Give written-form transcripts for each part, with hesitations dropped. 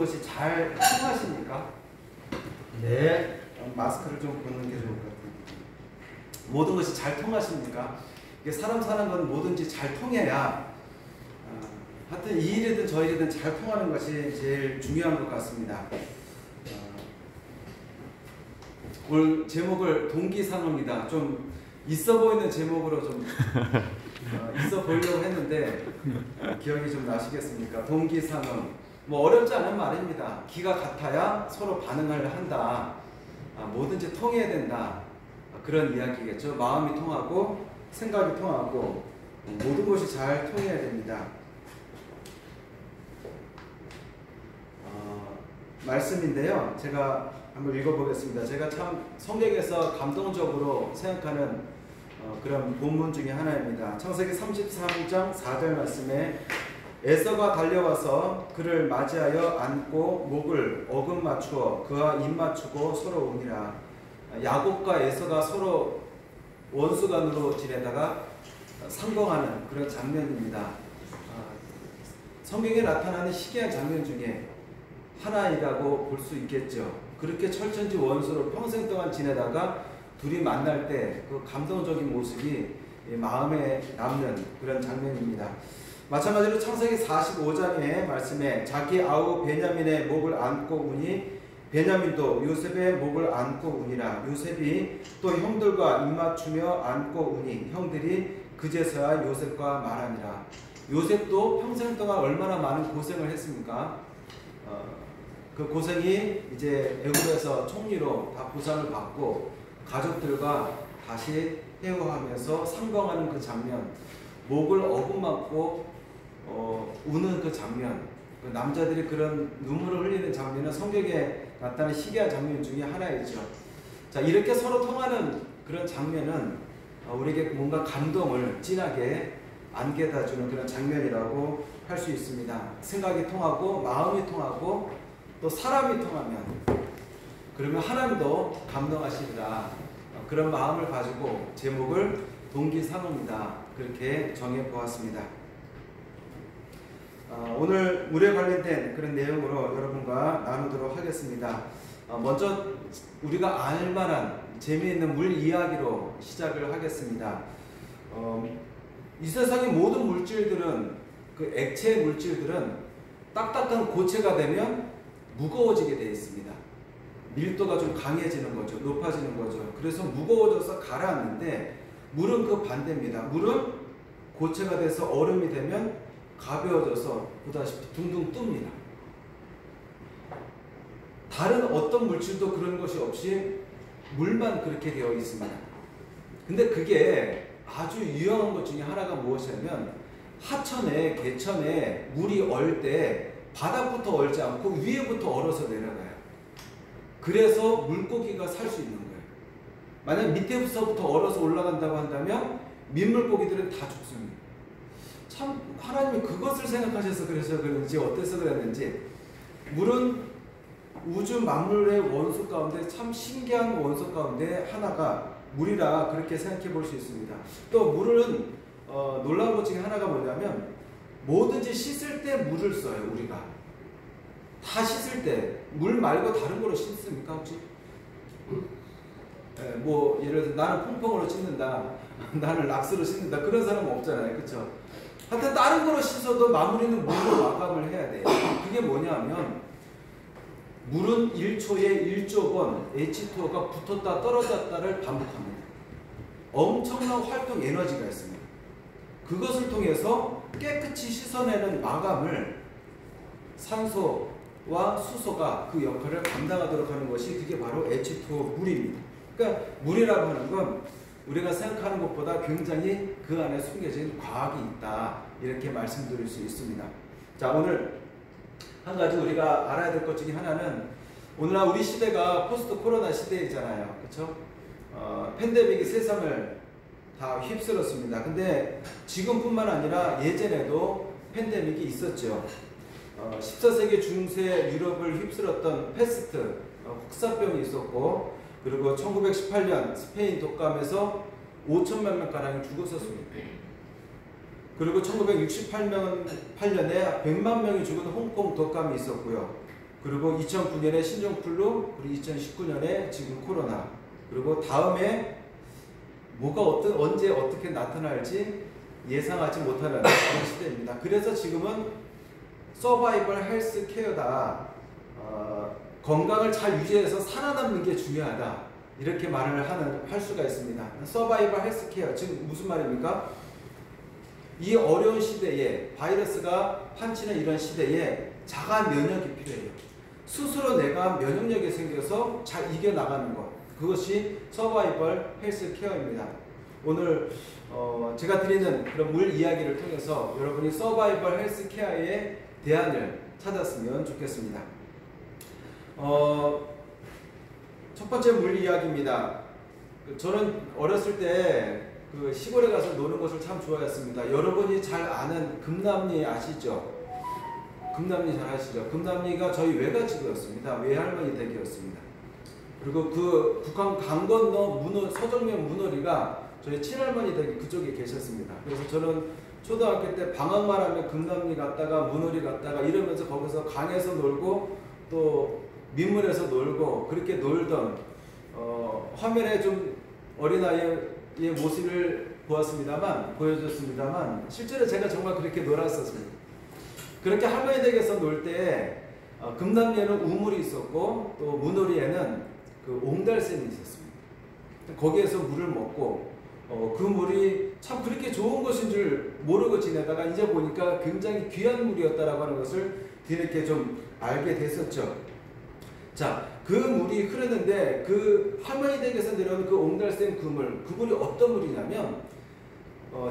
것이 잘 통하십니까? 네. 마스크를 좀 벗는 게 좋을 것 같아요. 모든 것이 잘 통하십니까? 이게 사람 사는 건 뭐든지 잘 통해야 하여튼 이 일이든 저 일이든 잘 통하는 것이 제일 중요한 것 같습니다. 오늘 제목을 동기상어입니다. 좀 있어 보이는 제목으로 좀 있어 보이려고 했는데 기억이 좀 나시겠습니까? 동기상어. 뭐 어렵지 않은 말입니다. 기가 같아야 서로 반응을 한다. 뭐든지 통해야 된다. 그런 이야기겠죠. 마음이 통하고 생각이 통하고 모든 것이 잘 통해야 됩니다. 말씀인데요. 제가 한번 읽어보겠습니다. 제가 참 성경에서 감동적으로 생각하는 그런 본문 중에 하나입니다. 창세기 33장 4절 말씀에 에서가 달려와서 그를 맞이하여 안고 목을 어금 맞추어 그와 입 맞추고 서로 우니라. 야곱과 에서가 서로 원수간으로 지내다가 상봉하는 그런 장면입니다. 성경에 나타나는 희귀한 장면 중에 하나이라고 볼 수 있겠죠. 그렇게 철천지 원수로 평생 동안 지내다가 둘이 만날 때 그 감동적인 모습이 마음에 남는 그런 장면입니다. 마찬가지로 창세기 45장의 말씀에 자기 아우 베냐민의 목을 안고 우니 베냐민도 요셉의 목을 안고 우니라. 요셉이 또 형들과 입맞추며 안고 우니 형들이 그제서야 요셉과 말하니라. 요셉도 평생 동안 얼마나 많은 고생을 했습니까? 그 고생이 이제 애굽에서 총리로 다 보상을 받고 가족들과 다시 회유하면서 상봉하는 그 장면, 목을 어긋맞고 우는 그 장면, 그 남자들이 그런 눈물을 흘리는 장면은 성경에 나타나는 희귀한 장면 중에 하나이죠. 자, 이렇게 서로 통하는 그런 장면은 우리에게 뭔가 감동을 진하게 안겨다주는 그런 장면이라고 할 수 있습니다. 생각이 통하고 마음이 통하고 또 사람이 통하면 그러면 하나님도 감동하시리라. 그런 마음을 가지고 제목을 동기상어입니다. 그렇게 정해보았습니다. 오늘 물에 관련된 그런 내용으로 여러분과 나누도록 하겠습니다. 먼저 우리가 알만한 재미있는 물 이야기로 시작을 하겠습니다. 이 세상의 모든 물질들은 그 액체 물질들은 딱딱한 고체가 되면 무거워지게 되어 있습니다. 밀도가 좀 강해지는 거죠. 높아지는 거죠. 그래서 무거워져서 가라앉는데 물은 그 반대입니다. 물은 고체가 돼서 얼음이 되면 가벼워져서 보다시피 둥둥 뜹니다. 다른 어떤 물질도 그런 것이 없이 물만 그렇게 되어 있습니다. 근데 그게 아주 유용한 것 중에 하나가 무엇이냐면 하천에 개천에 물이 얼 때 바닥부터 얼지 않고 위에부터 얼어서 내려가요. 그래서 물고기가 살 수 있는 거예요. 만약 밑에서부터 얼어서 올라간다고 한다면 민물고기들은 다 죽습니다. 참 하나님이 그것을 생각하셔서 그런지 어때서 그랬는지 물은 우주 만물의 원소 가운데 참 신기한 원소 가운데 하나가 물이라 그렇게 생각해 볼 수 있습니다. 또 물은 놀라운 것 중에 하나가 뭐냐면 뭐든지 씻을 때 물을 써요. 우리가 다 씻을 때 물 말고 다른 거로 씻습니까 혹시? 뭐 예를 들어서 나는 퐁퐁으로 씻는다, 나는 락스로 씻는다 그런 사람은 없잖아요. 그렇죠? 하여튼 다른 거로 씻어도 마무리는 물로 마감을 해야 돼요. 그게 뭐냐면 물은 1초에 1조 번 H2O가 붙었다 떨어졌다를 반복합니다. 엄청난 활동 에너지가 있습니다. 그것을 통해서 깨끗이 씻어내는 마감을 산소와 수소가 그 역할을 감당하도록 하는 것이 그게 바로 H2O 물입니다. 그러니까 물이라고 하는 건 우리가 생각하는 것보다 굉장히 그 안에 숨겨진 과학이 있다 이렇게 말씀드릴 수 있습니다. 자, 오늘 한 가지 우리가 알아야 될 것 중에 하나는 오늘날 우리 시대가 포스트 코로나 시대이잖아요. 그렇죠? 팬데믹이 세상을 다 휩쓸었습니다. 근데 지금뿐만 아니라 예전에도 팬데믹이 있었죠. 14세기 중세 유럽을 휩쓸었던 페스트, 혹사병이 있었고 그리고 1918년 스페인 독감에서 5천만 명가량이 죽었었습니다. 그리고 1968년에 100만 명이 죽은 홍콩 독감이 있었고요. 그리고 2009년에 신종플루, 그리고 2019년에 지금 코로나, 그리고 다음에 뭐가 언제 어떻게 나타날지 예상하지 못하는 그런 시대입니다. 그래서 지금은 서바이벌 헬스 케어다. 건강을 잘 유지해서 살아남는 게 중요하다. 이렇게 말을 할 수가 있습니다. 서바이벌 헬스 케어, 지금 무슨 말입니까? 이 어려운 시대에, 바이러스가 판치는 이런 시대에 자가 면역이 필요해요. 스스로 내가 면역력이 생겨서 잘 이겨나가는 것, 그것이 서바이벌 헬스 케어입니다. 오늘 제가 드리는 그런 물 이야기를 통해서 여러분이 서바이벌 헬스 케어의 대안을 찾았으면 좋겠습니다. 첫 번째 물 이야기입니다. 저는 어렸을 때 그 시골에 가서 노는 것을 참 좋아했습니다. 여러분이 잘 아는 금남리 아시죠? 금남리 잘 아시죠? 금남리가 저희 외갓집이었습니다. 외할머니 댁이었습니다. 그리고 그 북한 강 건너 서정면 문어리가 저희 친할머니 댁이 그쪽에 계셨습니다. 그래서 저는 초등학교 때 방학만 하면 금남리 갔다가 문어리 갔다가 이러면서 거기서 강에서 놀고 또 민물에서 놀고 그렇게 놀던 화면에 좀 어린아이의 모습을 보여줬습니다만 실제로 제가 정말 그렇게 놀았었습니다. 그렇게 할머니 댁에서 놀 때 금남리에는 우물이 있었고 또 문어리에는 그 옹달샘이 있었습니다. 거기에서 물을 먹고 그 물이 참 그렇게 좋은 것인 줄 모르고 지내다가 이제 보니까 굉장히 귀한 물이었다라고 하는 것을 뒤늦게 좀 알게 됐었죠. 자, 그 물이 흐르는데 그 할머니 댁에서 내려온 그 옹달샘 그 물이 어떤 물이냐면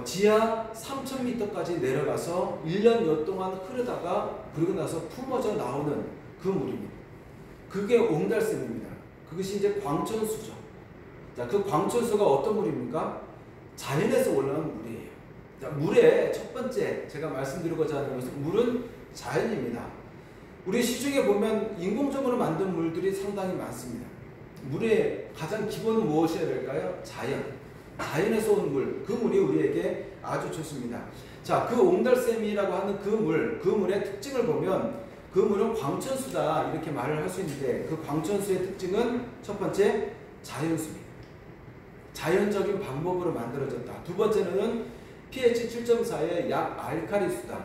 지하 3,000m까지 내려가서 1년여 동안 흐르다가 그러고 나서 품어져 나오는 그 물입니다. 그게 옹달샘입니다. 그것이 이제 광천수죠. 자, 그 광천수가 어떤 물입니까? 자연에서 올라오는 물이에요. 자, 물의 첫 번째 제가 말씀드리고자 하는 것은 물은 자연입니다. 우리 시중에 보면 인공적으로 만든 물들이 상당히 많습니다. 물의 가장 기본은 무엇이어야 될까요? 자연에서 온 물, 그 물이 우리에게 아주 좋습니다. 자, 그 옹달샘이라고 하는 그 물의 특징을 보면 그 물은 광천수다 이렇게 말을 할 수 있는데 그 광천수의 특징은 첫 번째 자연수입니다. 자연적인 방법으로 만들어졌다. 두 번째로는 pH 7.4의 약 알칼리수다.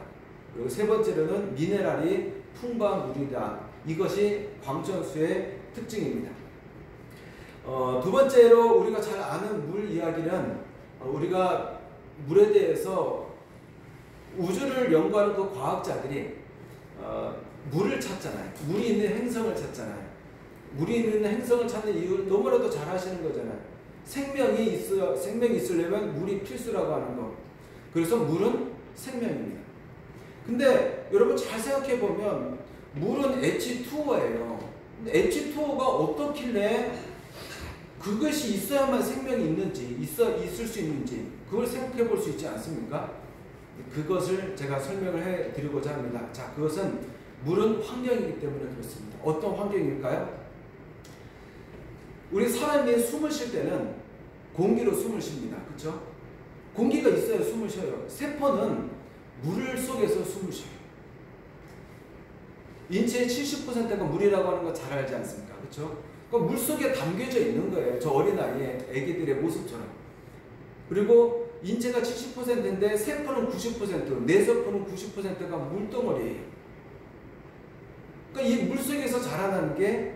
그리고 세 번째로는 미네랄이 풍부한 물이다. 이것이 광천수의 특징입니다. 두 번째로 우리가 잘 아는 물 이야기는 우리가 물에 대해서 우주를 연구하는 그 과학자들이 물을 찾잖아요. 물이 있는 행성을 찾잖아요. 물이 있는 행성을 찾는 이유를 너무나도 잘 아시는 거잖아요. 생명이 있으려면 물이 필수라고 하는 거. 그래서 물은 생명입니다. 근데 여러분 잘 생각해 보면 물은 H2O예요. 근데 H2O가 어떻길래 그것이 있어야만 생명이 있는지, 있을 수 있는지 그걸 생각해 볼 수 있지 않습니까? 그것을 제가 설명을 해 드리고자 합니다. 자, 그것은 물은 환경이기 때문에 그렇습니다. 어떤 환경일까요? 우리 사람이 숨을 쉴 때는 공기로 숨을 쉽니다. 그렇죠? 공기가 있어야 숨을 쉬어요. 세포는 물 속에서 숨을 쉬어요. 인체의 70%가 물이라고 하는 거 잘 알지 않습니까? 그렇죠? 그러니까 물 속에 담겨져 있는 거예요. 저 어린아이의 애기들의 모습처럼. 그리고 인체가 70%인데 세포는 90%, 뇌세포는 90%가 물덩어리예요. 그러니까 이 물 속에서 자라나는 게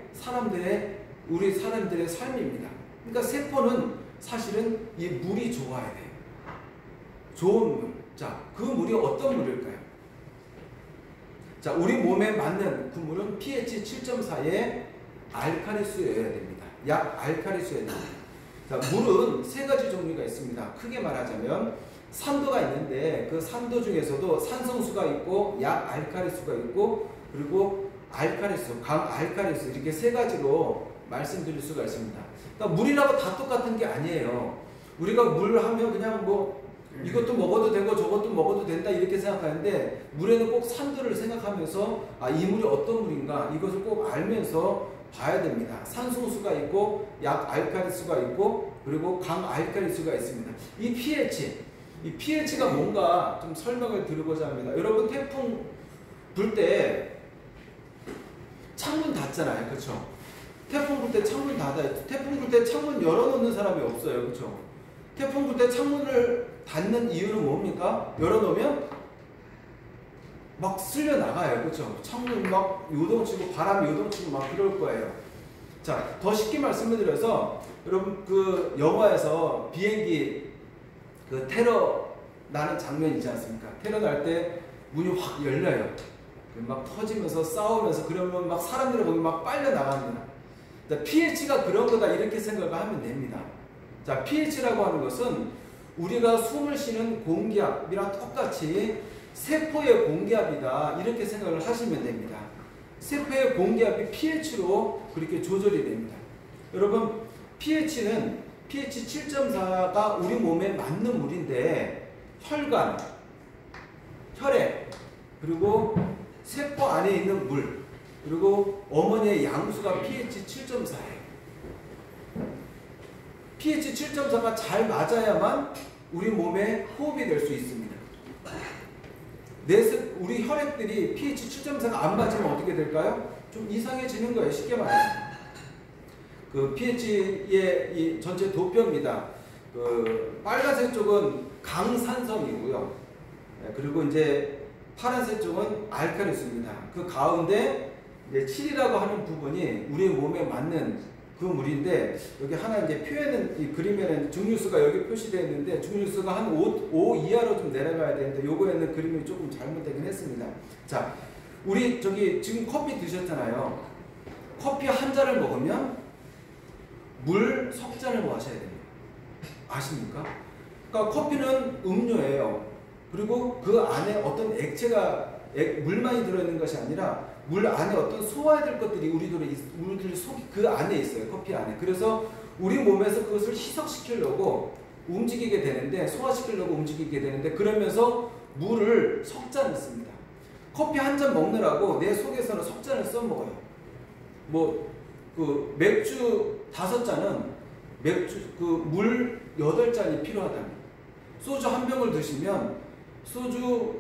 우리 사람들의 삶입니다. 그러니까 세포는 사실은 이 물이 좋아야 돼요. 좋은 물. 자, 그 물이 어떤 물일까요? 자, 우리 몸에 맞는 그 물은 pH 7.4의 알칼리수여야 됩니다. 약 알칼리수여야 됩니다. 자, 물은 세 가지 종류가 있습니다. 크게 말하자면 산도가 있는데 그 산도 중에서도 산성수가 있고 약 알칼리수가 있고 그리고 알칼리수, 강 알칼리수 이렇게 세 가지로 말씀드릴 수가 있습니다. 그러니까 물이라고 다 똑같은 게 아니에요. 우리가 물 하면 그냥 뭐 이것도 먹어도 되고 저것도 먹어도 된다 이렇게 생각하는데 물에는 꼭 산도를 생각하면서 이 물이 어떤 물인가 이것을 꼭 알면서 봐야 됩니다. 산성수가 있고 약 알칼리수가 있고 그리고 강 알칼리수가 있습니다. 이 pH가 뭔가 좀 설명을 드리고자 합니다. 여러분 태풍 불 때 창문 닫잖아요. 그렇죠? 태풍 불 때 창문 닫아요. 태풍 불 때 창문 열어놓는 사람이 없어요. 그렇죠? 태풍 불 때 창문을 닫는 이유는 뭡니까? 열어놓으면 막 쓸려 나가요. 그렇죠? 창문 막 요동치고 바람이 요동치고 막 그럴 거예요. 자, 더 쉽게 말씀을 드려서 여러분 그 영화에서 비행기 그 테러 나는 장면 있지 않습니까? 테러 날 때 문이 확 열려요. 막 터지면서 싸우면서 그러면 막 사람들이 거기 막 빨려 나갑니다. pH가 그런 거다 이렇게 생각을 하면 됩니다. 자, pH라고 하는 것은 우리가 숨을 쉬는 공기압이랑 똑같이 세포의 공기압이다 이렇게 생각을 하시면 됩니다. 세포의 공기압이 pH로 그렇게 조절이 됩니다. 여러분 pH는 pH 7.4가 우리 몸에 맞는 물인데 혈관, 혈액, 그리고 세포 안에 있는 물, 그리고 어머니의 양수가 pH 7.4예요. pH 7.4가 잘 맞아야만 우리 몸에 호흡이 될 수 있습니다. 우리 혈액들이 pH 7.4가 안 맞으면 어떻게 될까요? 좀 이상해지는 거예요. 쉽게 말해서. 그 pH의 이 전체 도표입니다. 그 빨간색 쪽은 강산성이고요. 그리고 이제 파란색 쪽은 알칼리수입니다. 그 가운데 이제 7이라고 하는 부분이 우리 몸에 맞는 그 물인데 여기 하나 이제 표에는 이 그림에는 증류수가 여기 표시되어 있는데 증류수가 한 5 이하로 좀 내려가야 되는데 요거에는 그림이 조금 잘못되긴 했습니다. 자, 우리 저기 지금 커피 드셨잖아요. 커피 한 잔을 먹으면 물 석 잔을 마셔야 됩니다. 아십니까? 그러니까 커피는 음료예요. 그리고 그 안에 어떤 액체가 물만이 들어있는 것이 아니라 물 안에 어떤 소화해야 될 것들이 우리들 속이 그 안에 있어요. 커피 안에. 그래서 우리 몸에서 그것을 희석시키려고 움직이게 되는데 소화시키려고 움직이게 되는데 그러면서 물을 석 잔을 씁니다. 커피 한 잔 먹느라고 내 속에서는 석 잔을 써먹어요. 그 맥주 5잔은 물 8잔이 필요하답니다. 소주 한 병을 드시면 소주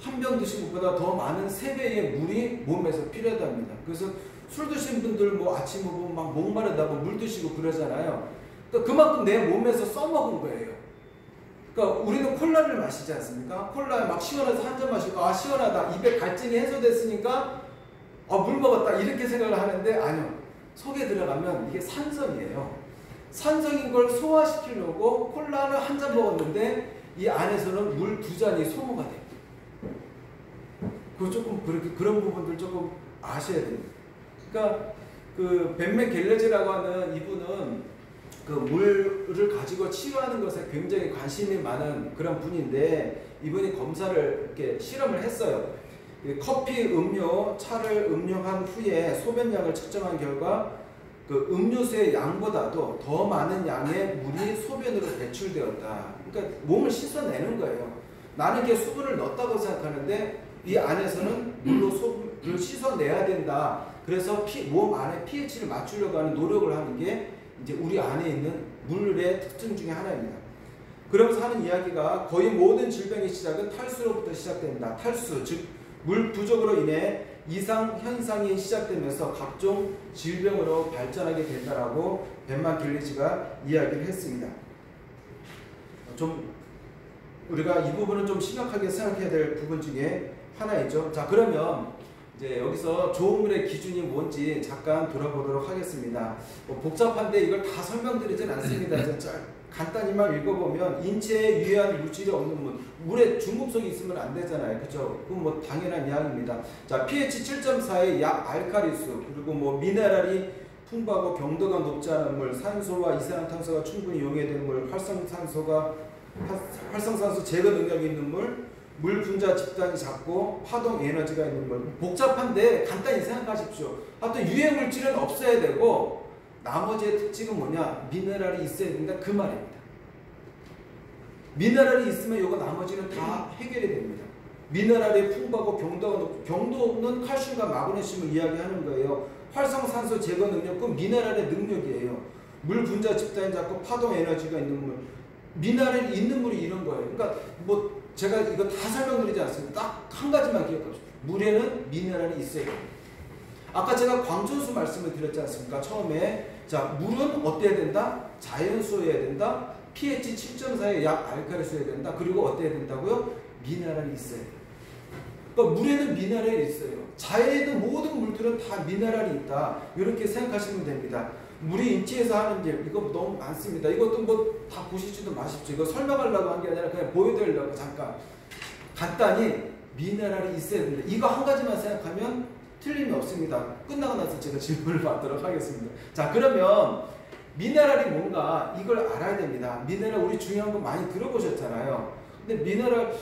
한 병 드신 것보다 더 많은 3배의 물이 몸에서 필요하답니다. 그래서 술 드신 분들 아침에 막 목마르다고 물 드시고 그러잖아요. 그러니까 그만큼 내 몸에서 써먹은 거예요. 그러니까 우리는 콜라를 마시지 않습니까? 콜라 막 시원해서 한 잔 마시고 아 시원하다 입에 갈증이 해소됐으니까 물 먹었다 이렇게 생각을 하는데 아니요. 속에 들어가면 이게 산성이에요. 산성인 걸 소화시키려고 콜라를 한 잔 먹었는데 이 안에서는 물 2잔이 소모가 돼요. 조금 그런 부분들 조금 아셔야 됩니다. 그러니까 그 벤맥 갤러지라고 하는 이분은 그 물을 가지고 치료하는 것에 굉장히 관심이 많은 그런 분인데 이분이 검사를 이렇게 실험을 했어요. 커피, 음료, 차를 음용한 후에 소변량을 측정한 결과 그 음료수의 양보다도 더 많은 양의 물이 소변으로 배출되었다. 그러니까 몸을 씻어내는 거예요. 나는 이게 수분을 넣었다고 생각하는데 이 안에서는 물을 씻어내야 된다. 그래서 몸 안에 pH를 맞추려고 하는 노력을 하는 게 이제 우리 안에 있는 물의 특징 중에 하나입니다. 그러면서 하는 이야기가 거의 모든 질병의 시작은 탈수로부터 시작됩니다. 탈수, 즉 물 부족으로 인해 이상 현상이 시작되면서 각종 질병으로 발전하게 된다라고 벤맥 갤러지가 이야기를 했습니다. 좀 우리가 이 부분은 좀 심각하게 생각해야 될 부분 중에 하나이죠. 자, 그러면 이제 여기서 좋은 물의 기준이 뭔지 잠깐 돌아보도록 하겠습니다. 복잡한데 이걸 다 설명드리진 않습니다. 간단히만 읽어보면 인체에 유해한 물질이 없는 물, 물에 중금속이 있으면 안 되잖아요. 그죠? 그건 당연한 이야기입니다. 자, pH 7.4의 약 알칼리수, 그리고 미네랄이 풍부하고 경도가 높지 않은 물, 산소와 이산화탄소가 충분히 용해되는 물, 활성산소 제거 능력이 있는 물, 물 분자 집단이 작고 파동 에너지가 있는 물. 복잡한데 간단히 생각하십시오. 하여튼 유해 물질은 없어야 되고 나머지의 특징은 뭐냐? 미네랄이 있어야 된다 그 말입니다. 미네랄이 있으면 이거 나머지는 다 해결이 됩니다. 미네랄이 풍부하고 경도가 높고 경도는 칼슘과 마그네슘을 이야기하는 거예요. 활성산소 제거 능력, 그 미네랄의 능력이에요. 물 분자 집단이 작고 파동 에너지가 있는 물. 미네랄이 있는 물이 이런 거예요. 그러니까 제가 이거 다 설명드리지 않습니다. 딱 한 가지만 기억하십시오. 물에는 미네랄이 있어야 됩니다. 아까 제가 광천수 말씀을 드렸지 않습니까? 처음에. 자, 물은 어때야 된다? 자연수여야 된다. pH 7.4의 약 알칼리수여야 된다. 그리고 어때야 된다고요? 미네랄이 있어야 돼요. 그러니까 물에는 미네랄이 있어요. 자연에 있는 모든 물들은 다 미네랄이 있다. 이렇게 생각하시면 됩니다. 물이 인체에서 하는 일, 이거 너무 많습니다. 이것도 뭐 다 보시지도 마십시오. 이거 설명하려고 한 게 아니라 그냥 보여드리려고 잠깐. 간단히 미네랄이 있어야 된다. 이거 한 가지만 생각하면 틀림이 없습니다. 끝나고 나서 제가 질문을 받도록 하겠습니다. 자, 그러면 미네랄이 뭔가 이걸 알아야 됩니다. 미네랄 우리 중요한 거 많이 들어보셨잖아요. 근데 미네랄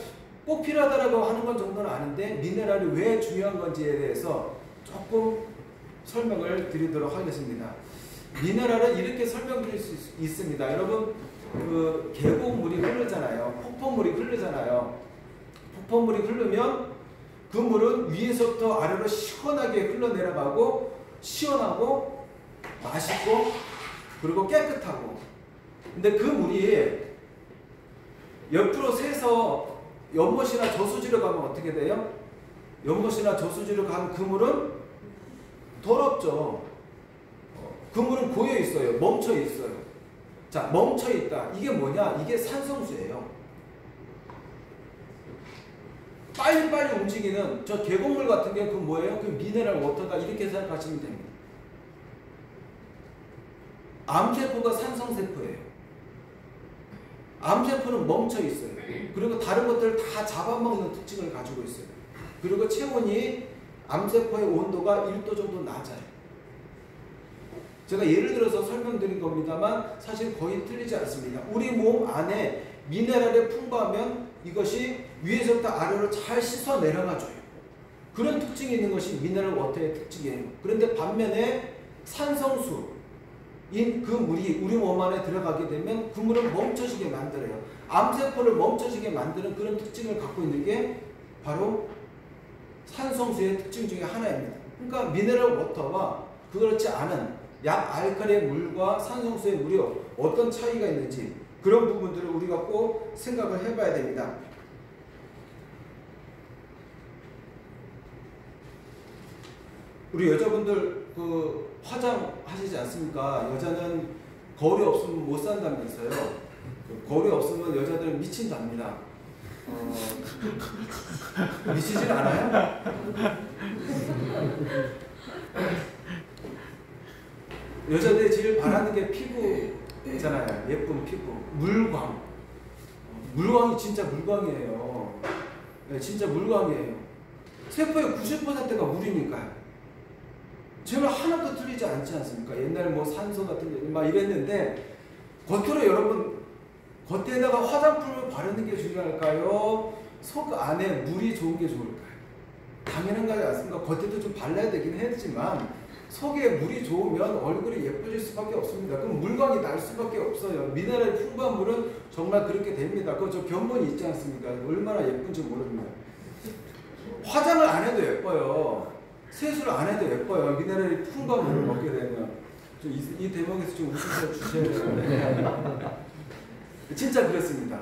꼭 필요하다라고 하는 건 정도는 아는데 미네랄이 왜 중요한 건지에 대해서 조금 설명을 드리도록 하겠습니다. 미네랄은 이렇게 설명드릴 수 있습니다. 여러분 그 계곡물이 흐르잖아요. 폭포물이 흐르잖아요. 폭포물이 흐르면 그 물은 위에서부터 아래로 시원하게 흘러내려가고 시원하고 맛있고 그리고 깨끗하고 근데 그 물이 옆으로 새서 연못이나 저수지로 가면 어떻게 돼요? 연못이나 저수지로 간 그 물은 더럽죠. 그 물은 고여 있어요. 멈춰 있어요. 자, 멈춰 있다. 이게 뭐냐? 이게 산성수예요. 빨리빨리 움직이는 저 계곡물 같은 게 그 뭐예요? 그 미네랄 워터다. 이렇게 생각하시면 됩니다. 암세포가 산성세포예요. 암세포는 멈춰 있어요. 그리고 다른 것들을 다 잡아먹는 특징을 가지고 있어요. 그리고 체온이 암세포의 온도가 1도 정도 낮아요. 제가 예를 들어서 설명드린 겁니다만 사실 거의 틀리지 않습니다. 우리 몸 안에 미네랄이 풍부하면 이것이 위에서부터 아래로 잘 씻어 내려가줘요. 그런 특징이 있는 것이 미네랄 워터의 특징이에요. 그런데 반면에 산성수인 그 물이 우리 몸 안에 들어가게 되면 그 물을 멈춰지게 만들어요. 암세포를 멈춰지게 만드는 그런 특징을 갖고 있는 게 바로 산성수의 특징 중에 하나입니다. 그러니까 미네랄 워터와 그렇지 않은 약 알칼리의 물과 산성수의 물이 어떤 차이가 있는지 그런 부분들을 우리가 꼭 생각을 해봐야 됩니다. 우리 여자분들 그 화장하시지 않습니까? 여자는 거울이 없으면 못 산다면서요. 거울이 없으면 여자들은 미친답니다. 미치질 않아요? 여자들이 제일 바라는 게 피부잖아요. 예쁜 피부. 물광. 물광이 진짜 물광이에요. 네, 진짜 물광이에요. 세포의 90%가 물이니까요. 정말 하나도 틀리지 않지 않습니까? 옛날 뭐 산소 같은 게 막 이랬는데 겉으로 여러분 겉에다가 화장품을 바르는 게 중요할까요? 속 안에 물이 좋은 게 좋을까요? 당연한 거지 않습니까? 겉에도 좀 발라야 되긴 했지만 속에 물이 좋으면 얼굴이 예뻐질 수밖에 없습니다. 그럼 물광이 날 수밖에 없어요. 미네랄 풍부한 물은 정말 그렇게 됩니다. 그 저 견본이 있지 않습니까? 얼마나 예쁜지 모릅니다. 화장을 안 해도 예뻐요. 세수를 안 해도 예뻐요. 미네랄이 풍부한 물을 먹게 되면. 이 대목에서 좀 웃으셔 주셔야 되는데. 진짜 그렇습니다.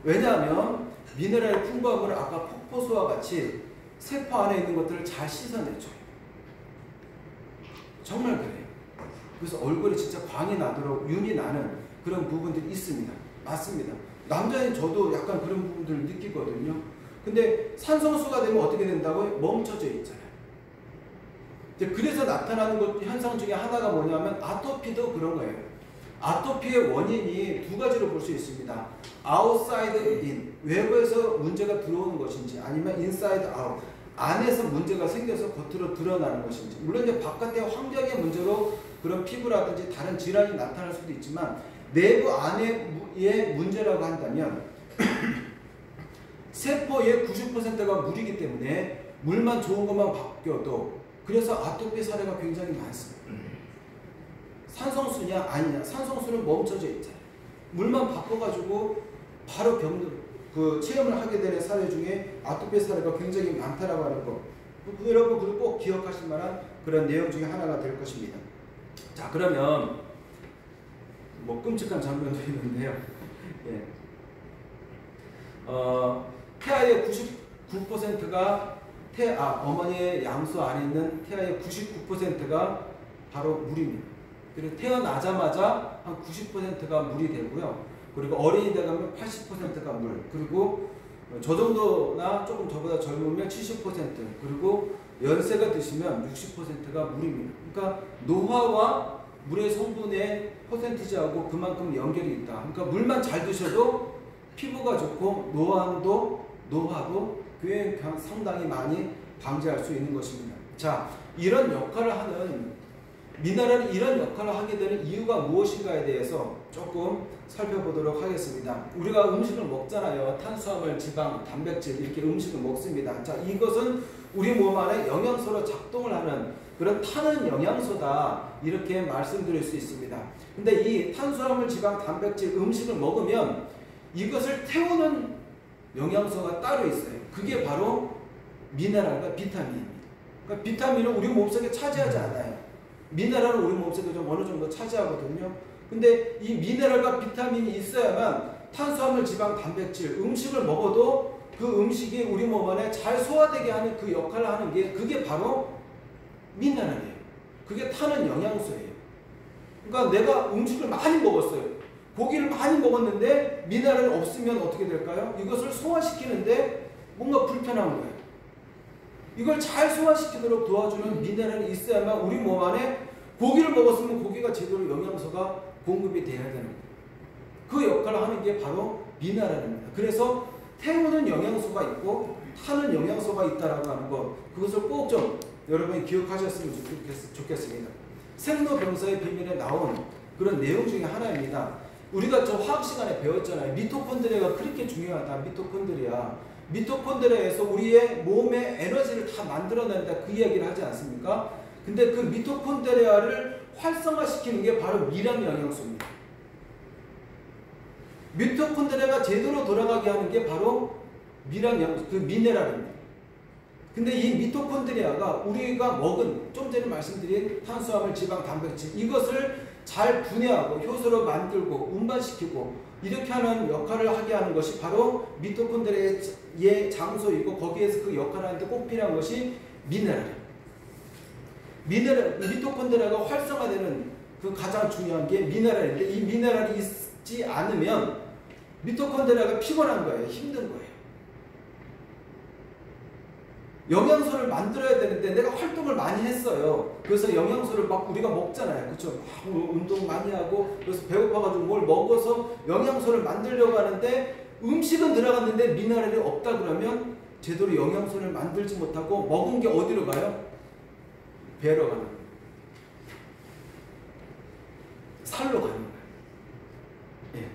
왜냐하면 미네랄 풍부한 물을 아까 폭포수와 같이 세포 안에 있는 것들을 잘 씻어내죠. 정말 그래요. 그래서 얼굴에 진짜 광이 나도록 윤이 나는 그런 부분들이 있습니다. 맞습니다. 남자인 저도 약간 그런 부분들을 느끼거든요. 근데 산성수가 되면 어떻게 된다고요? 멈춰져 있잖아요. 그래서 나타나는 것 현상 중에 하나가 뭐냐면 아토피도 그런 거예요. 아토피의 원인이 두 가지로 볼 수 있습니다. outside in, 외부에서 문제가 들어오는 것인지 아니면 inside out, 안에서 문제가 생겨서 겉으로 드러나는 것인지. 물론 이제 바깥의 환경의 문제로 그런 피부라든지 다른 질환이 나타날 수도 있지만 내부 안의 문제라고 한다면 세포의 90%가 물이기 때문에 물만 좋은 것만 바뀌어도 그래서 아토피 사례가 굉장히 많습니다. 산성수냐 아니냐. 산성수는 멈춰져 있잖아요. 물만 바꿔가지고 바로 체험을 하게 되는 사례 중에 아토피 사례가 굉장히 많다라고 하는 거. 여러분 그리고 꼭 기억하실 만한 그런 내용 중에 하나가 될 것입니다. 자, 그러면 뭐 끔찍한 장면도 있는데요. 예. 폐하의 99%가 어머니의 양수 안에 있는 태아의 99%가 바로 물입니다. 그리고 태어나자마자 한 90%가 물이 되고요. 그리고 어린이 되가면 80%가 물. 그리고 저 정도나 조금 저보다 젊으면 70%. 그리고 연세가 드시면 60%가 물입니다. 그러니까 노화와 물의 성분의 퍼센티지하고 그만큼 연결이 있다. 그러니까 물만 잘 드셔도 피부가 좋고 노화도 상당히 많이 방지할 수 있는 것입니다. 자, 이런 역할을 하는 미네랄이 이런 역할을 하게 되는 이유가 무엇인가에 대해서 조금 살펴보도록 하겠습니다. 우리가 음식을 먹잖아요. 탄수화물, 지방, 단백질 이렇게 음식을 먹습니다. 자, 이것은 우리 몸 안에 영양소로 작동을 하는 그런 타는 영양소다 이렇게 말씀드릴 수 있습니다. 근데 이 탄수화물, 지방, 단백질 음식을 먹으면 이것을 태우는 영양소가 따로 있어요. 그게 바로 미네랄과 비타민입니다. 그러니까 비타민은 우리 몸속에 차지하지 않아요. 미네랄은 우리 몸속에 좀 어느 정도 차지하거든요. 근데 이 미네랄과 비타민이 있어야만 탄수화물, 지방, 단백질 음식을 먹어도 그 음식이 우리 몸 안에 잘 소화되게 하는 그 역할을 하는 게 그게 바로 미네랄이에요. 그게 타는 영양소예요. 그러니까 내가 음식을 많이 먹었어요. 고기를 많이 먹었는데 미네랄이 없으면 어떻게 될까요? 이것을 소화시키는데 뭔가 불편한 거예요. 이걸 잘 소화시키도록 도와주는 미네랄이 있어야만 우리 몸 안에 고기를 먹었으면 고기가 제대로 영양소가 공급이 돼야 되는 거예요. 그 역할을 하는 게 바로 미네랄입니다. 그래서 태우는 영양소가 있고 타는 영양소가 있다라고 하는 것, 그것을 꼭 좀 여러분이 기억하셨으면 좋겠습니다. 생로병사의 비밀에 나온 그런 내용 중에 하나입니다. 우리가 저 화학 시간에 배웠잖아요. 미토콘드리아가 그렇게 중요하다. 미토콘드리아에서 우리의 몸의 에너지를 다 만들어낸다. 그 이야기를 하지 않습니까? 근데 그 미토콘드리아를 활성화시키는 게 바로 미량 영양소입니다. 미토콘드리아가 제대로 돌아가게 하는 게 바로 미량 영양소, 그 미네랄입니다. 근데 이 미토콘드리아가 우리가 먹은 좀 전에 말씀드린 탄수화물, 지방, 단백질 이것을 잘 분해하고 효소로 만들고 운반시키고 이렇게 하는 역할을 하게 하는 것이 바로 미토콘드리아의 장소이고 거기에서 그 역할을 하는데 꼭 필요한 것이 미네랄이에요. 미토콘드리아가 활성화되는 그 가장 중요한 게 미네랄인데 이 미네랄이 있지 않으면 미토콘드리아가 피곤한 거예요. 힘든 거예요. 영양소를 만들어야 되는데 내가 활동을 많이 했어요. 그래서 영양소를 막 우리가 먹잖아요. 그렇죠? 운동 많이 하고 그래서 배고파가지고 뭘 먹어서 영양소를 만들려고 하는데 음식은 들어갔는데 미네랄이 없다 그러면 제대로 영양소를 만들지 못하고 먹은 게 어디로 가요? 배로 가는 거예요. 살로 가는 거예요. 예.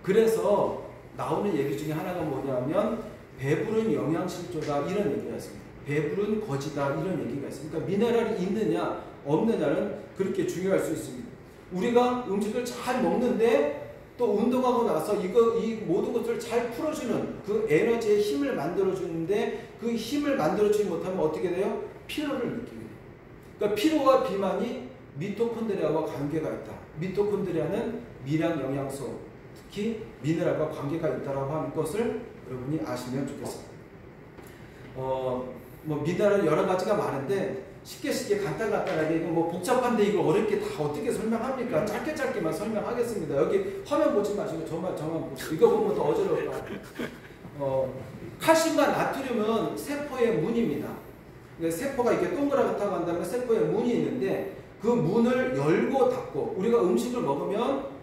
그래서 나오는 얘기 중에 하나가 뭐냐면 배부른 영양실조다 이런 얘기가 있습니다. 배부른 거지다 이런 얘기가 있습니다. 그러니까 미네랄이 있느냐 없느냐는 그렇게 중요할 수 있습니다. 우리가 음식을 잘 먹는데 또 운동하고 나서 이 모든 것을 잘 풀어주는 그 에너지의 힘을 만들어주는데 그 힘을 만들어주지 못하면 어떻게 돼요? 피로를 느끼게 돼요. 그러니까 피로와 비만이 미토콘드리아와 관계가 있다. 미토콘드리아는 미량 영양소, 특히 미네랄과 관계가 있다라고 하는 것을 여러분이 아시면 좋겠습니다. 미네랄 여러 가지가 많은데 쉽게 간단하게 이거 뭐 복잡한데 이걸 어렵게 다 어떻게 설명합니까? 짧게만 설명하겠습니다. 여기 화면 보지 마시고 저만 보시고 이거 보면 더 어지러울 거예요. 칼슘과 나트륨은 세포의 문입니다. 세포가 이렇게 동그랗다고 한다면 세포에 문이 있는데 그 문을 열고 닫고 우리가 음식을 먹으면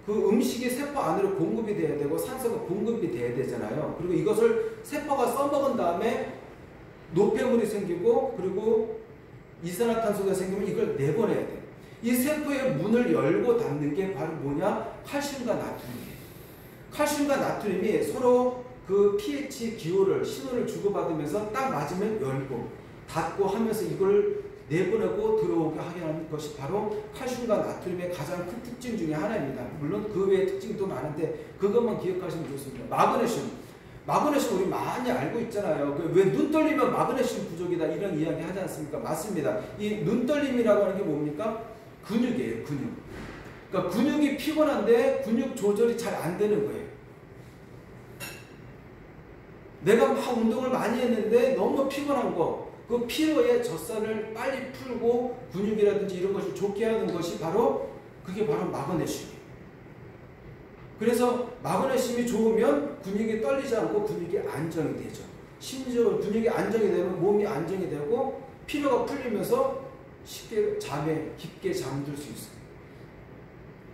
그 음식이 세포 안으로 공급이 돼야 되고 산소가 공급이 돼야 되잖아요. 그리고 이것을 세포가 써먹은 다음에 노폐물이 생기고 그리고 이산화탄소가 생기면 이걸 내보내야 돼요. 이 세포의 문을 열고 닫는 게 바로 뭐냐? 칼슘과 나트륨이에요. 칼슘과 나트륨이 서로 그 pH 기호를 신호를 주고받으면서 딱 맞으면 열고 닫고 하면서 이걸 내보내고 들어오게 하게 하는 것이 바로 칼슘과 나트륨의 가장 큰 특징 중에 하나입니다. 물론 그 외의 특징도 많은데 그것만 기억하시면 좋습니다. 마그네슘 우리 많이 알고 있잖아요. 왜 눈 떨리면 마그네슘 부족이다 이런 이야기 하지 않습니까? 맞습니다. 이 눈 떨림이라고 하는 게 뭡니까? 근육이에요. 근육. 그러니까 근육이 피곤한데 근육 조절이 잘 안 되는 거예요. 내가 막 운동을 많이 했는데 너무 피곤한 거, 그 피로의 젖산을 빨리 풀고 근육이라든지 이런 것을 좋게 하는 것이 그게 바로 마그네슘이에요. 그래서 마그네슘이 좋으면 근육이 떨리지 않고 근육이 안정이 되죠. 심지어 근육이 안정이 되면 몸이 안정이 되고 피로가 풀리면서 쉽게 잠에 깊게 잠들 수 있어요.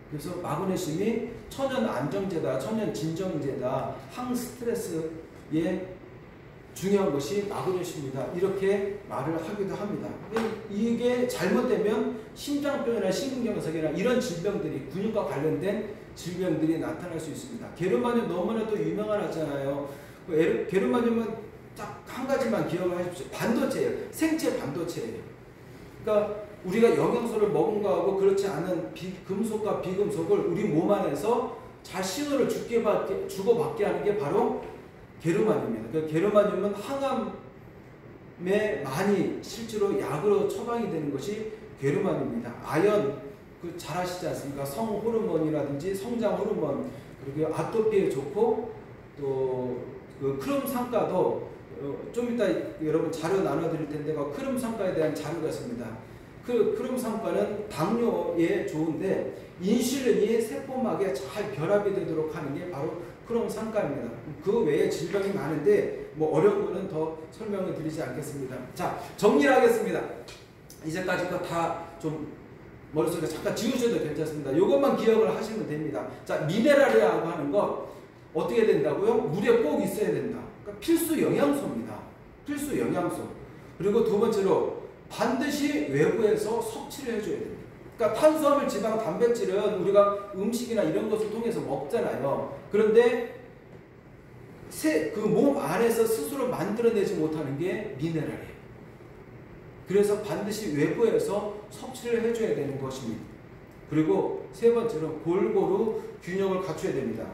그래서 마그네슘이 천연 안정제다, 천연 진정제다, 항스트레스에 중요한 것이 마그네슘이다, 이렇게 말을 하기도 합니다. 이게 잘못되면 심장병이나 심근경색이나 이런 질병들이, 근육과 관련된 질병들이 나타날 수 있습니다. 게르마늄 너무나도 유명하잖아요. 게르마늄은 딱 한 가지만 기억을 하십시오. 반도체예요. 생체 반도체예요. 그러니까 우리가 영양소를 먹은 거하고 그렇지 않은 금속과 비금속을 우리 몸 안에서 잘 신호를 주고받게 하는 게 바로 게르마늄입니다. 그 게르마늄은 항암에 많이 실제로 약으로 처방이 되는 것이 게르마늄입니다. 아연, 잘 아시지 않습니까? 성호르몬이라든지 성장 호르몬, 그리고 아토피에 좋고, 또 그 크롬산가도 좀 이따 여러분 자료 나눠드릴 텐데, 그 크롬산가에 대한 자료가 있습니다. 그 크롬산가는 당뇨에 좋은데 인슐린이 세포막에 잘 결합이 되도록 하는 게 바로 크롬산가입니다. 그 외에 질병이 많은데 뭐 어려운 거는 더 설명을 드리지 않겠습니다. 자, 정리를 하겠습니다. 이제까지 거 다 좀 머릿속에 잠깐 지우셔도 괜찮습니다. 이것만 기억을 하시면 됩니다. 자, 미네랄이라고 하는 것 어떻게 된다고요? 물에 꼭 있어야 된다. 그러니까 필수 영양소입니다. 필수 영양소. 그리고 두 번째로 반드시 외부에서 섭취를 해줘야 됩니다. 그러니까 탄수화물, 지방, 단백질은 우리가 음식이나 이런 것을 통해서 먹잖아요. 그런데 그 몸 안에서 스스로 만들어내지 못하는 게 미네랄이에요. 그래서 반드시 외부에서 섭취를 해줘야 되는 것입니다. 그리고 세 번째로 골고루 균형을 갖춰야 됩니다.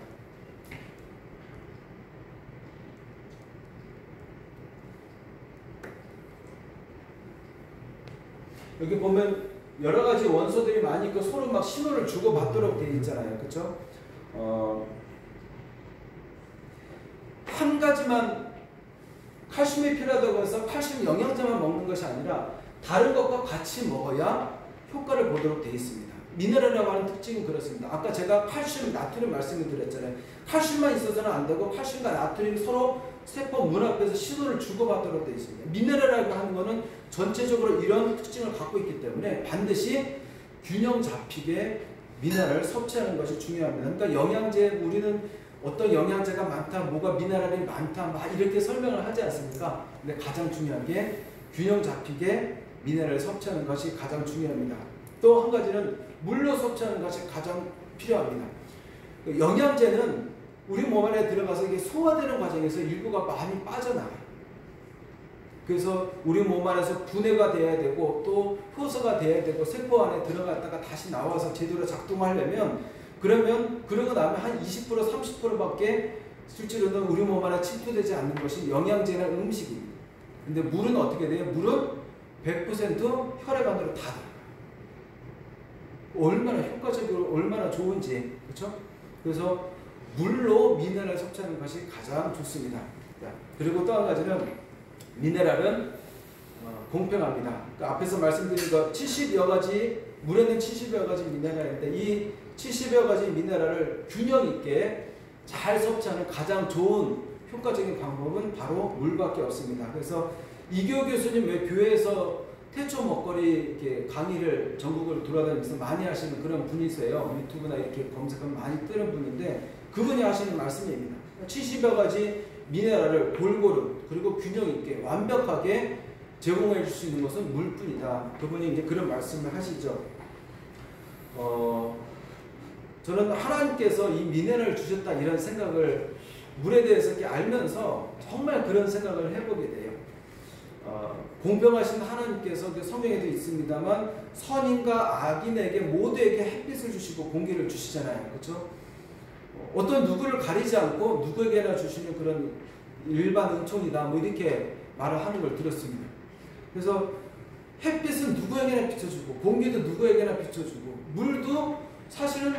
여기 보면 여러 가지 원소들이 많이 있고 서로 막 신호를 주고받도록 되어 있잖아요. 그렇죠? 한 가지만 칼슘이 필요하다고 해서 칼슘 영양제만 먹는 것이 아니라 다른 것과 같이 먹어야 효과를 보도록 되어 있습니다. 미네랄이라고 하는 특징은 그렇습니다. 아까 제가 칼슘, 나트륨 말씀을 드렸잖아요. 칼슘만 있어서는 안 되고 칼슘과 나트륨이 서로 세포 문 앞에서 신호를 주고받도록 되어 있습니다. 미네랄이라고 하는 것은 전체적으로 이런 특징을 갖고 있기 때문에 반드시 균형 잡히게 미네랄을 섭취하는 것이 중요합니다. 그러니까 영양제, 우리는 어떤 영양제가 많다, 뭐가 미네랄이 많다, 막 이렇게 설명을 하지 않습니까? 근데 가장 중요한 게 균형 잡히게 미네랄을 섭취하는 것이 가장 중요합니다. 또 한 가지는 물로 섭취하는 것이 가장 필요합니다. 영양제는 우리 몸 안에 들어가서 이게 소화되는 과정에서 일부가 많이 빠져나가요. 그래서 우리 몸 안에서 분해가 돼야 되고 또 효소가 돼야 되고 세포 안에 들어갔다가 다시 나와서 제대로 작동하려면 그러고 나면 한 20% 30%밖에 실제로는 우리 몸 안에 침투되지 않는 것이 영양제나 음식입니다. 근데 물은 어떻게 돼요? 물은 100% 혈액 안으로 다 들어가요. 얼마나 효과적이고 얼마나 좋은지, 그렇죠? 그래서 물로 미네랄 섭취하는 것이 가장 좋습니다. 그리고 또 한 가지는 미네랄은 공평합니다. 그러니까 앞에서 말씀드린 것 70여 가지, 물에는 70여 가지 미네랄인데 이 70여 가지 미네랄을 균형 있게 잘 섭취하는 가장 좋은 효과적인 방법은 바로 물밖에 없습니다. 그래서 이교 교수님 왜 교회에서 태초 먹거리 이렇게 강의를 전국을 돌아다니면서 많이 하시는 그런 분이세요. 유튜브나 이렇게 검색하면 많이 뜨는 분인데 그분이 하시는 말씀입니다. 70여 가지 미네랄을 골고루 그리고 균형 있게 완벽하게 제공해 줄 수 있는 것은 물뿐이다. 그분이 이제 그런 말씀을 하시죠. 저는 하나님께서 이 미네랄을 주셨다 이런 생각을 물에 대해서 이렇게 알면서 정말 그런 생각을 해보게 돼요. 공평하신 하나님께서 성경에도 있습니다만 선인과 악인에게 모두에게 햇빛을 주시고 공기를 주시잖아요. 그렇죠? 어떤 누구를 가리지 않고 누구에게나 주시는 그런 일반 은총이다 뭐 이렇게 말을 하는 걸 들었습니다. 그래서 햇빛은 누구에게나 비춰주고 공기도 누구에게나 비춰주고 물도 사실은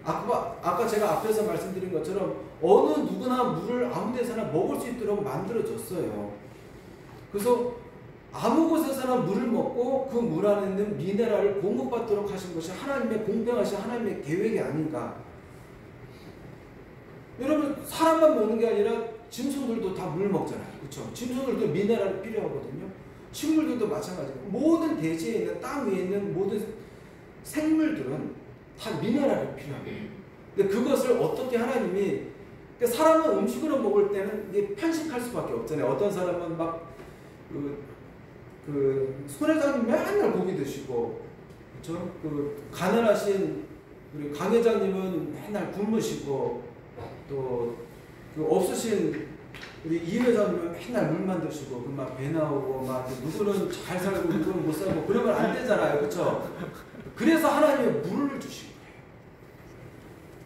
아까 제가 앞에서 말씀드린 것처럼 어느 누구나 물을 아무 데서나 먹을 수 있도록 만들어졌어요. 그래서 아무 곳에서나 물을 먹고 그 물 안에 있는 미네랄을 공급받도록 하신 것이 하나님의 공평하신 하나님의 계획이 아닌가. 여러분, 사람만 먹는 게 아니라 짐승들도 다 물 먹잖아요. 그렇죠? 짐승들도 미네랄이 필요하거든요. 식물들도 마찬가지예요. 모든 대지에 있는, 땅 위에 있는 모든 생물들은 다 미네랄이 필요합니다. 근데 그것을 어떻게 하나님이, 그러니까 사람은 음식으로 먹을 때는 이게 편식할 수밖에 없잖아요. 어떤 사람은 막 손 회장님 맨날 고기 드시고, 그렇죠? 가난하신 우리 강 회장님은 맨날 굶으시고, 또 없으신 우리 이 회장님은 맨날 물만 드시고, 막 배 나오고, 막 누구는 잘 살고 누구는 못 살고 그러면 안 되잖아요, 그렇죠? 그래서 하나님의 물을 주신 거예요.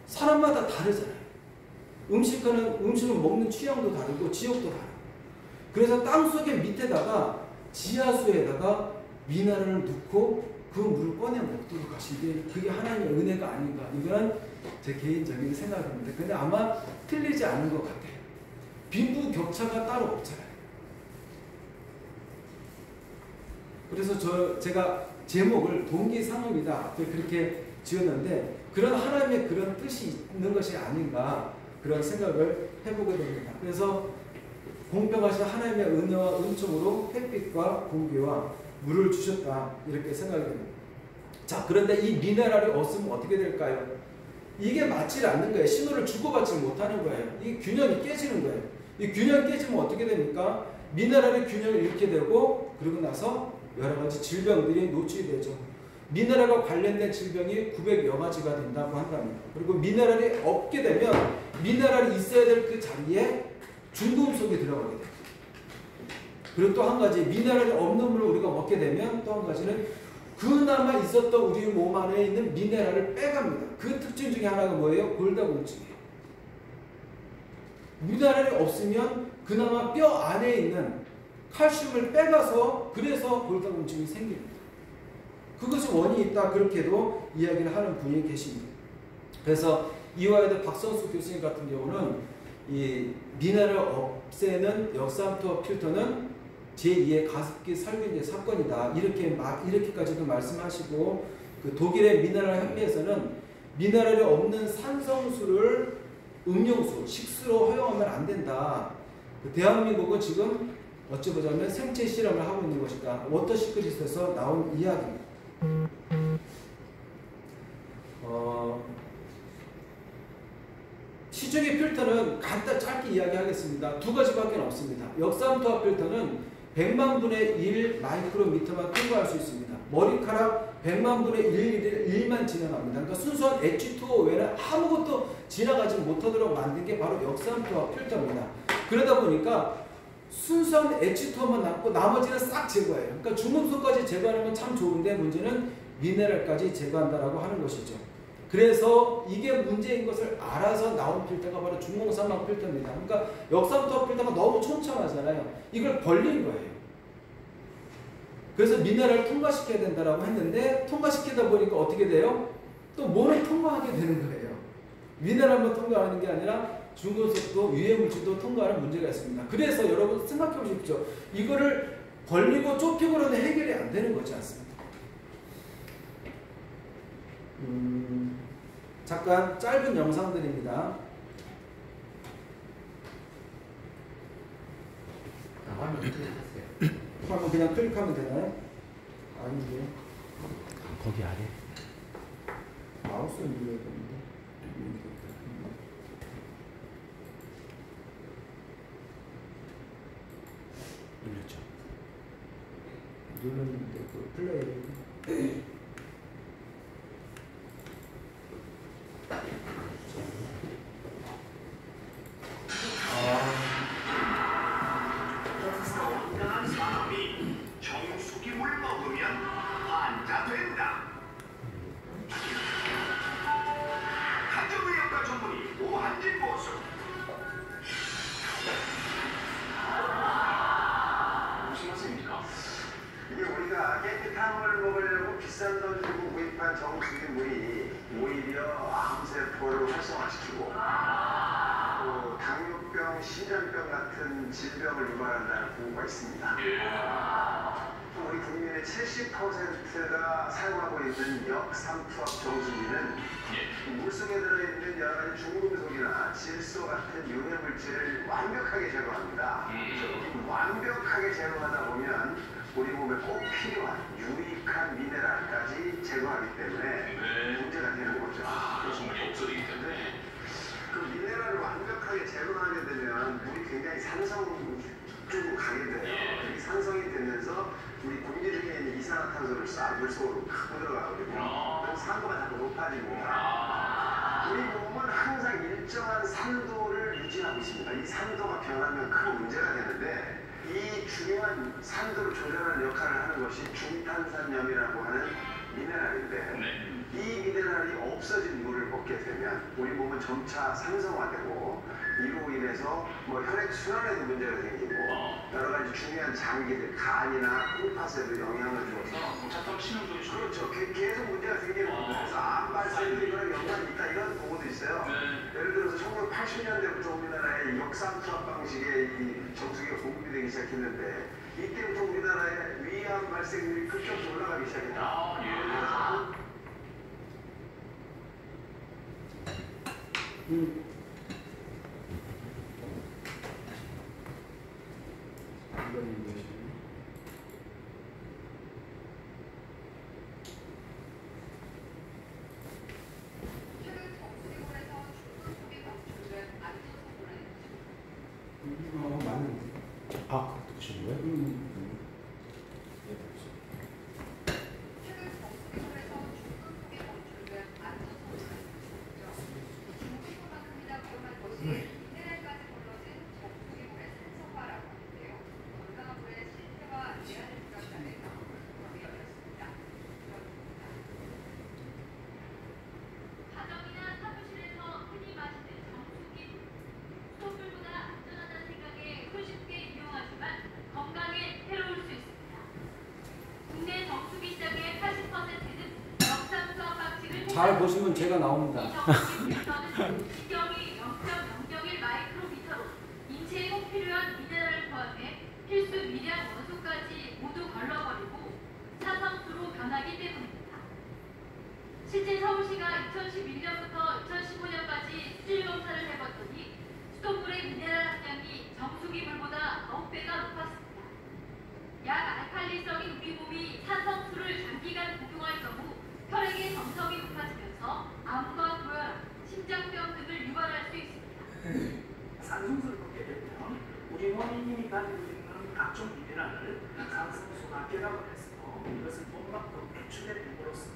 사람마다 다르잖아요. 음식은 먹는 취향도 다르고 지역도 다르고. 그래서 땅 속에 밑에다가 지하수에다가 미네랄을 넣고 그 물을 꺼내 먹도록 하시게, 그게 하나님의 은혜가 아닌가. 이거는 제 개인적인 생각입니다. 근데 아마 틀리지 않은 것 같아요. 빈부격차가 따로 없잖아요. 그래서 제가 제목을 동기상업이다 그렇게 지었는데, 그런 하나님의 그런 뜻이 있는 것이 아닌가 그런 생각을 해보게 됩니다. 그래서 공평하신 하나님의 은혜와 은총으로 햇빛과 공기와 물을 주셨다 이렇게 생각이 됩니다. 자, 그런데 이 미네랄이 없으면 어떻게 될까요? 이게 맞지 않는 거예요. 신호를 주고받지 못하는 거예요. 이 균형이 깨지는 거예요. 이 균형이 깨지면 어떻게 됩니까? 미네랄의 균형을 잃게 되고, 그러고 나서 여러 가지 질병들이 노출이 되죠. 미네랄과 관련된 질병이 900여 가지가 된다고 한답니다. 그리고 미네랄이 없게 되면 미네랄이 있어야 될 그 자리에 중금속이 들어가게 돼요. 그리고 또 한 가지, 미네랄이 없는 물을 우리가 먹게 되면 또 한 가지는 그나마 있었던 우리 몸 안에 있는 미네랄을 빼갑니다. 그 특징 중에 하나가 뭐예요? 골다공증이에요. 미네랄이 없으면 그나마 뼈 안에 있는 칼슘을 빼가서, 그래서 골다공증이 생깁니다. 그것이 원인이 있다, 그렇게도 이야기를 하는 분이 계십니다. 그래서 이화여대 박선수 교수님 같은 경우는 이 미네랄을 없애는 역삼투어 필터는 제2의 가습기 살균제 사건이다, 이렇게까지도 말씀하시고, 그 독일의 미네랄 협회에서는 미네랄이 없는 산성수를 음용수, 식수로 허용하면 안 된다. 대한민국은 지금 어찌 보자면 생체 실험을 하고 있는 것이다. 워터 시크릿에서 나온 이야기입니다. 시중의 필터는 간단 짧게 이야기하겠습니다. 두 가지밖에 없습니다. 역삼투압 필터는 100만 분의 1 마이크로미터만 통과할 수 있습니다. 머리카락 100만 분의 1만 지나갑니다. 그러니까 순수한 H2O 외에는 아무것도 지나가지 못하도록 만든 게 바로 역삼투압 필터입니다. 그러다 보니까 순수한 H2O만 남고 나머지는 싹 제거해요. 그러니까 중금속까지 제거하는 건 참 좋은데, 문제는 미네랄까지 제거한다라고 하는 것이죠. 그래서 이게 문제인 것을 알아서 나온 필터가 바로 중공산막 필터입니다. 그러니까 역삼투압 필터가 너무 촘촘하잖아요. 이걸 벌린 거예요. 그래서 미네랄을 통과시켜야 된다라고 했는데, 통과시키다 보니까 어떻게 돼요? 또 뭐를 통과하게 되는 거예요. 미네랄만 통과하는 게 아니라 중금속도 유해물질도 통과하는 문제가 있습니다. 그래서 여러분 생각해 보십시오. 이거를 벌리고 좁히고는 해결이 안 되는 거지 않습니까? 잠깐 짧은 영상들입니다. 화면 클릭하세요. 화면 그냥 클릭하면 되나요? 아닌데. 거기 아래. 마우스를 눌러야 되는데. 눌렸죠. 눌렀는데 그 플레이. 정수기물 먹으면 환자 된다. 가정의학과 전문의 오한진 보수. 무슨 말씀입니까? 이게 우리가 깨끗한 물 먹으려고 비싼 돈 주고 구입한 정수기물이 오히려 암세포를 활성화시키고 또 당뇨병, 심장병 같은 질병을 유발한다는 보고가 있습니다. 우리 국민의 70%가 사용하고 있는 역삼투압 정수기는 물속에 들어있는 여러 가지 중금속이나 질소 같은 유해물질을 완벽하게 제거합니다. 완벽하게 제거하다 보면 우리 몸에 꼭 필요한 유익한 미네랄까지 제거하기 때문에 문제가 되는 거죠. 성분이 없어지기 때문에. 그 미네랄을 완벽하게 제거하게 되면 물이 굉장히 산성 쪽으로 가게 돼요. 이 산성이 되면서 우리 공기 중에 있는 이산화탄소를 싹 물속으로 갖고 들어가거든요. 그럼 산도가 자꾸 높아집니다. 우리 몸은 항상 일정한 산도를 유지하고 있습니다. 이 산도가 변하면 큰 문제가 되는데 이 중요한 산도를 조절하는 역할을 하는 것이 중탄산염이라고 하는 미네랄인데 이 미네랄이 없어진 물을 먹게 되면 우리 몸은 점차 산성화되고 이로 인해서 뭐 혈액 순환에도 문제가 생기고 여러 가지 중요한 장기들, 간이나 콩팥에도 영향을 줘서 복잡한 치명적인 그렇죠. 계속 문제가 생기는 겁니다. 그래서 암 발생도 이거랑 연관이 있다 이런 보고도 있어요. 예를 들어서 1980년대부터 우리나라에 역삼투압 방식의 이 정수기가 공급되기 시작했는데 이때부터 우리나라의 위암 발생률이 급격히 올라가기 시작했다. 맞는데. 아, 그렇게 보시는 거예요? 잘 보시면 제가 나옵니다. 지경이 0.001 마이크로미터로 인체에 꼭 필요한 미네랄을 포함해 필수 미량 원소까지 모두 걸러버리고 사상수로 변하기 때문입니다. 실제 서울시가 2011년부터 2015년까지 수질 검사를 해봤더니 수돗물의 미네랄 함량이 정수기 물보다 9배가 높았습니다. 약 알칼리성인 우리 몸이 산성수를 장기간 복용할 경우 혈액의 점성이 높아지면서 암과 고혈압, 심장병 등을 유발할 수 있습니다. 산성수를 먹게 되면 우리 몸이 가지고 있는 각종 미네랄을 산성소화계라고 해서 이것을 몸 밖으로 배출해냄으로써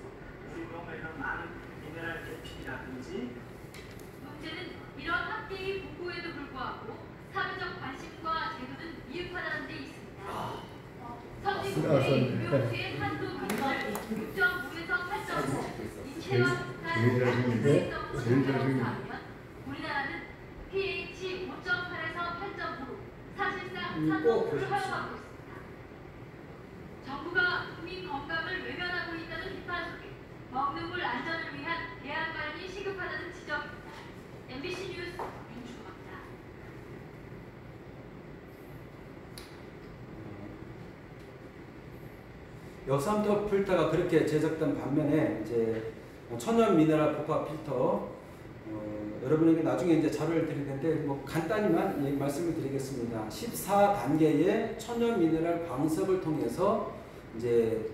우리 몸에는 많은 미네랄 대피라든지 문제는 이런 학계의 보고에도 불구하고 사회적 관심과 제도는 미흡하다는 데 있습니다. 선진국의 유용수의 한도 기준을 6.5에서 8.5, 인체와 비슷한 산성수를 하면 우리나라는 pH 5.8에서 8.5로 사실상 산성수를 활용하고 있습니다. 정부가 국민 건강을 외면하고 있다는 비판 속에 먹는 물 안전을 위한 대안 마련이 시급하다는 지적입니다. MBC 뉴스 윤주호입니다. 역삼투압 필터가 그렇게 제작된 반면에 이제 천연 미네랄 복합 필터 여러분에게 나중에 이제 자료를 드릴 텐데 뭐 간단히만 말씀을 드리겠습니다. 14단계의 천연 미네랄 방석을 통해서 이제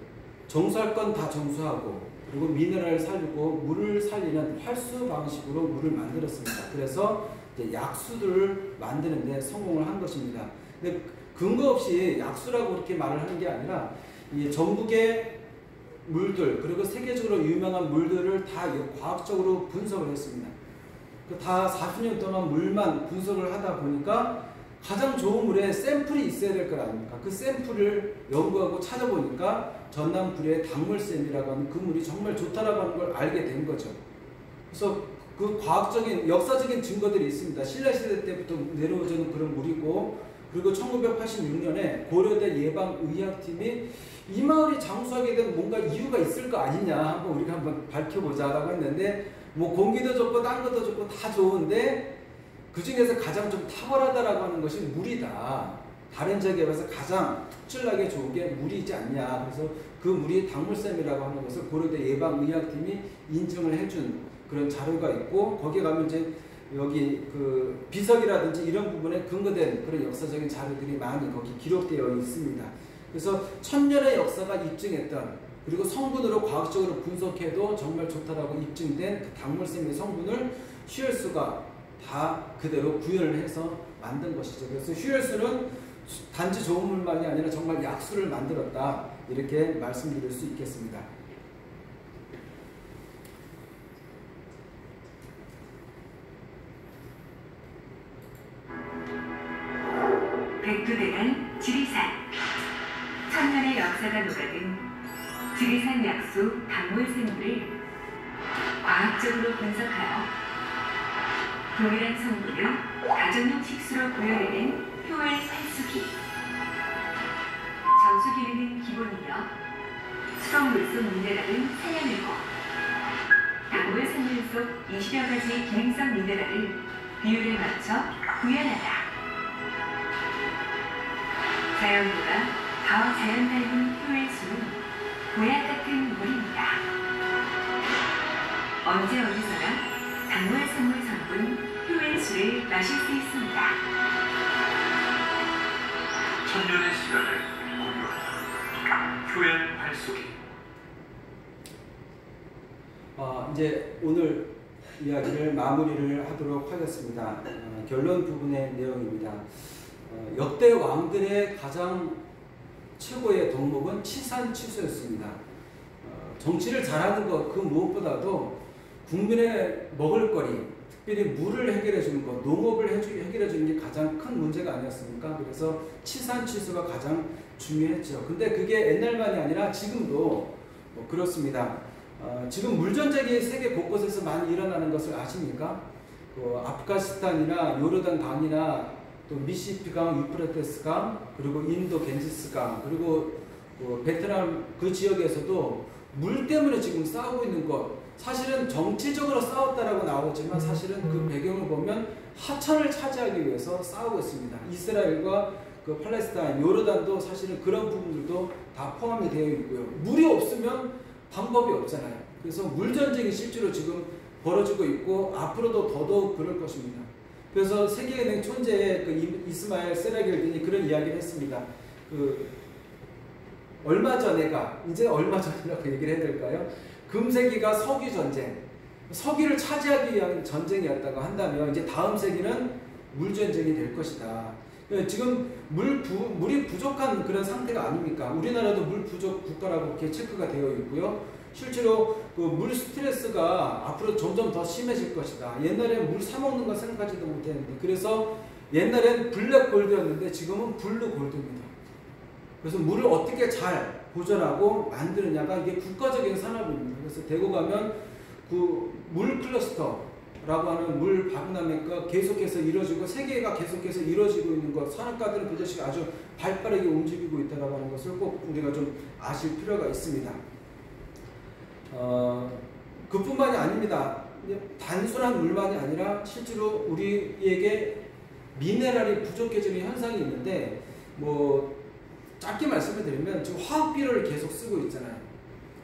정수할 건 다 정수하고 그리고 미네랄을 살리고 물을 살리는 활수 방식으로 물을 만들었습니다. 그래서 이제 약수들을 만드는 데 성공을 한 것입니다. 근데 근거 없이 약수라고 그렇게 말을 하는 게 아니라 이 전국의 물들 그리고 세계적으로 유명한 물들을 다 과학적으로 분석을 했습니다. 다 40년 동안 물만 분석을 하다 보니까 가장 좋은 물에 샘플이 있어야 될 거 아닙니까? 그 샘플을 연구하고 찾아보니까 전남불의 당물샘이라고 하는 그 물이 정말 좋다라고 하는 걸 알게 된 거죠. 그래서 그 과학적인 역사적인 증거들이 있습니다. 신라시대 때부터 내려오는 그런 물이고 그리고 1986년에 고려대 예방의학팀이 이 마을이 장수하게 된 뭔가 이유가 있을 거 아니냐 한번 우리가 한번 밝혀보자라고 했는데 뭐 공기도 좋고 딴 것도 좋고 다 좋은데 그 중에서 가장 좀 탁월하다라고 하는 것이 물이다. 다른 지역에 비해서 가장 특출나게 좋은 게 물이지 않냐. 그래서 그 물이 당물샘이라고 하는 것을 고려대 예방의학팀이 인증을 해준 그런 자료가 있고, 거기에 가면 이제 여기 그 비석이라든지 이런 부분에 근거된 그런 역사적인 자료들이 많이 거기 기록되어 있습니다. 그래서 천년의 역사가 입증했던, 그리고 성분으로 과학적으로 분석해도 정말 좋다라고 입증된 그 당물샘의 성분을 휴혈수가 다 그대로 구현을 해서 만든 것이죠. 그래서 휴혈수는 단지 좋은 물만이 아니라 정말 약수를 만들었다, 이렇게 말씀드릴 수 있겠습니다. 백두대간 지리산. 천년의 역사가 녹아든 지리산 약수 당물샘물을 과학적으로 분석하여 동일한 성분을 가정용 식수로 구현해낸 효율 활수기. 정수 기능은 기본이며 수돗 물속 미네랄은 살려내고 당물샘물 속 20여 가지 기능성 미네랄을 비율에 맞춰 구현하다. 자연보다 더 자연 닮은 효율수는 보약 같은 물입니다. 언제 어디서나 당물샘물 성분 효율수를 마실 수 있습니다. 천년의 시간을 공유하다. 효연 발소기. 이제 오늘 이야기를 마무리를 하도록 하겠습니다. 결론 부분의 내용입니다. 역대 왕들의 가장 최고의 덕목은 치산치수였습니다. 정치를 잘하는 것 그 무엇보다도 국민의 먹을거리, 특별히 물을 해결해 주는 것, 농업을 해결해 주는 게 가장 큰 문제가 아니었습니까? 그래서 치산치수가 가장 중요했죠. 근데 그게 옛날만이 아니라 지금도 그렇습니다. 지금 물전쟁이 세계 곳곳에서 많이 일어나는 것을 아십니까? 아프가니스탄이나 요르단 강이나 또 미시시피 강, 유프라테스 강, 그리고 인도 겐지스 강, 그리고 베트남 그 지역에서도 물 때문에 지금 싸우고 있는 것, 사실은 정치적으로 싸웠다라고 나오지만 사실은 그 배경을 보면 하천을 차지하기 위해서 싸우고 있습니다. 이스라엘과 그 팔레스타인, 요르단도 사실은 그런 부분들도 다 포함이 되어 있고요. 물이 없으면 방법이 없잖아요. 그래서 물 전쟁이 실제로 지금 벌어지고 있고 앞으로도 더더욱 그럴 것입니다. 그래서 세계은행 촌재의 그 이스마엘 세라겔딘이 그런 이야기를 했습니다. 얼마 전에가, 이제 얼마 전이라고 얘기를 해야 될까요? 금세기가 석유 전쟁, 석유를 차지하기 위한 전쟁이었다고 한다면 이제 다음 세기는 물 전쟁이 될 것이다. 지금 물이 부족한 그런 상태가 아닙니까? 우리나라도 물 부족 국가라고 이렇게 체크가 되어 있고요. 실제로 그 물 스트레스가 앞으로 점점 더 심해질 것이다. 옛날에는 물 사 먹는 거 생각하지도 못했는데, 그래서 옛날엔 블랙 골드였는데 지금은 블루 골드입니다. 그래서 물을 어떻게 잘 보존하고 만드느냐가 이게 국가적인 산업입니다. 그래서 대구 가면 그 물 클러스터라고 하는 물 박람회가 계속해서 이루어지고 세계가 계속해서 이루어지고 있는 것, 산업가들은 그것이 아주 발빠르게 움직이고 있다고 하는 것을 꼭 우리가 좀 아실 필요가 있습니다. 그뿐만이 아닙니다. 단순한 물만이 아니라 실제로 우리에게 미네랄이 부족해지는 현상이 있는데, 짧게 말씀을 드리면 지금 화학 비료를 계속 쓰고 있잖아요.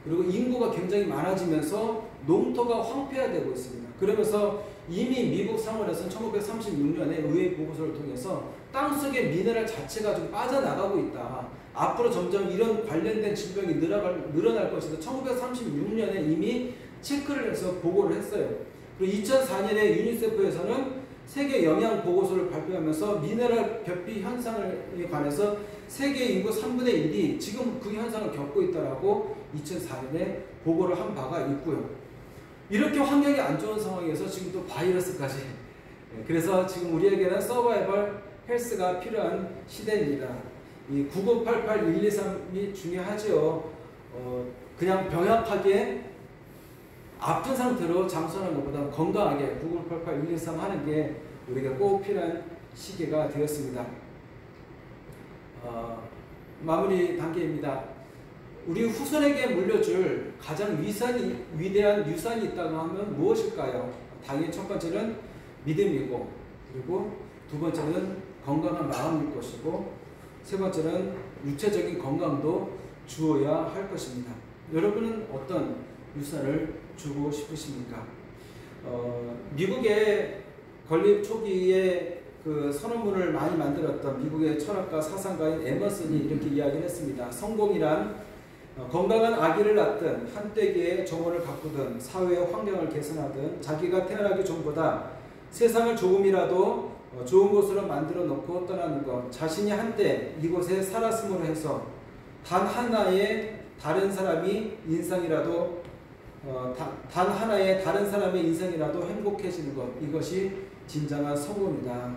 그리고 인구가 굉장히 많아지면서 농토가 황폐화되고 있습니다. 그러면서 이미 미국 상원에서는 1936년에 의회 보고서를 통해서 땅속의 미네랄 자체가 좀 빠져나가고 있다. 앞으로 점점 이런 관련된 질병이 늘어날 것이다. 1936년에 이미 체크를 해서 보고를 했어요. 그리고 2004년에 유니세프에서는 세계 영양 보고서를 발표하면서 미네랄 결핍 현상에 관해서 세계 인구 3분의 1이 지금 그 현상을 겪고 있다라고 2004년에 보고를 한 바가 있고요. 이렇게 환경이 안 좋은 상황에서 지금 또 바이러스까지. 그래서 지금 우리에게는 서바이벌 헬스가 필요한 시대입니다. 이 9988-123이 중요하죠. 그냥 병약하게 아픈 상태로 장수하는 것보다 건강하게 9988-123 하는 게 우리가 꼭 필요한 시기가 되었습니다. 마무리 단계입니다. 우리 후손에게 물려줄 가장 위대한 유산이 있다고 하면 무엇일까요? 당연히 첫 번째는 믿음이고, 그리고 두 번째는 건강한 마음일 것이고 세 번째는 육체적인 건강도 주어야 할 것입니다. 여러분은 어떤 유산을 주고 싶으십니까? 미국의 건립 초기에 그 선언문을 많이 만들었던 미국의 철학가 사상가인 에머슨이 이렇게 이야기했습니다. 성공이란 건강한 아기를 낳든 한때기에 정원을 가꾸든 사회의 환경을 개선하든 자기가 태어나기 전보다 세상을 조금이라도 좋은 곳으로 만들어 놓고 떠나는 것, 자신이 한때 이곳에 살았음으로 해서 단 하나의 다른 사람의 인생이라도 행복해지는 것, 이것이 진정한 성공이다.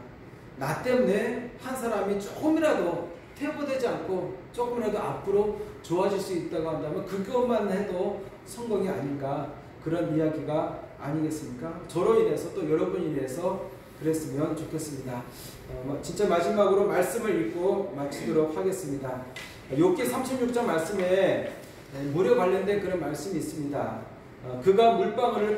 나 때문에 한 사람이 조금이라도 퇴보되지 않고 조금이라도 앞으로 좋아질 수 있다고 한다면 그것만 해도 성공이 아닌가, 그런 이야기가 아니겠습니까? 저로 인해서 또 여러분이 인해서 그랬으면 좋겠습니다. 진짜 마지막으로 말씀을 읽고 마치도록 하겠습니다. 욥기 36장 말씀에 물에 관련된 그런 말씀이 있습니다. 그가 물방울을